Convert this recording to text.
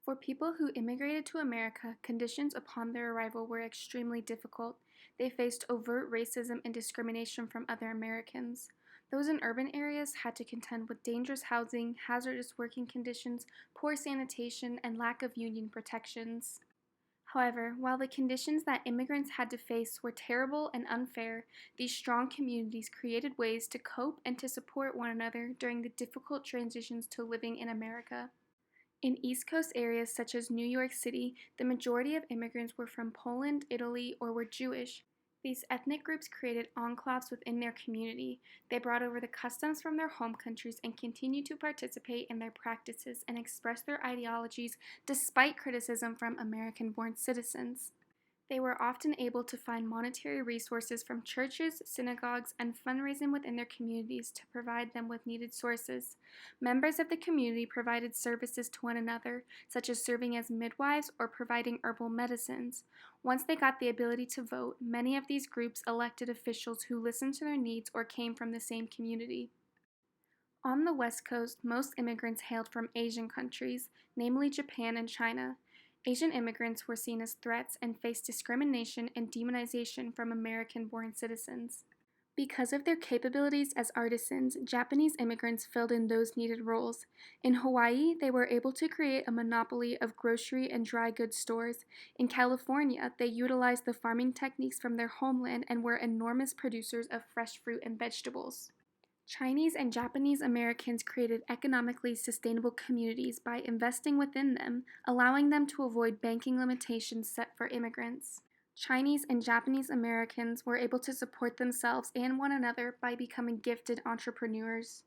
For people who immigrated to America, conditions upon their arrival were extremely difficult. They faced overt racism and discrimination from other Americans. Those in urban areas had to contend with dangerous housing, hazardous working conditions, poor sanitation, and lack of union protections. However, while the conditions that immigrants had to face were terrible and unfair, these strong communities created ways to cope and to support one another during the difficult transitions to living in America. In East Coast areas such as New York City, the majority of immigrants were from Poland, Italy, or were Jewish. These ethnic groups created enclaves within their community. They brought over the customs from their home countries and continued to participate in their practices and express their ideologies despite criticism from American born citizens. They were often able to find monetary resources from churches, synagogues, and fundraising within their communities to provide them with needed sources. Members of the community provided services to one another, such as serving as midwives or providing herbal medicines. Once they got the ability to vote, many of these groups elected officials who listened to their needs or came from the same community. On the West Coast, most immigrants hailed from Asian countries, namely Japan and China. Asian immigrants were seen as threats and faced discrimination and demonization from American-born citizens. Because of their capabilities as artisans, Japanese immigrants filled in those needed roles. In Hawaii, they were able to create a monopoly of grocery and dry goods stores. In California, they utilized the farming techniques from their homeland and were enormous producers of fresh fruit and vegetables. Chinese and Japanese Americans created economically sustainable communities by investing within them, allowing them to avoid banking limitations set for immigrants. Chinese and Japanese Americans were able to support themselves and one another by becoming gifted entrepreneurs.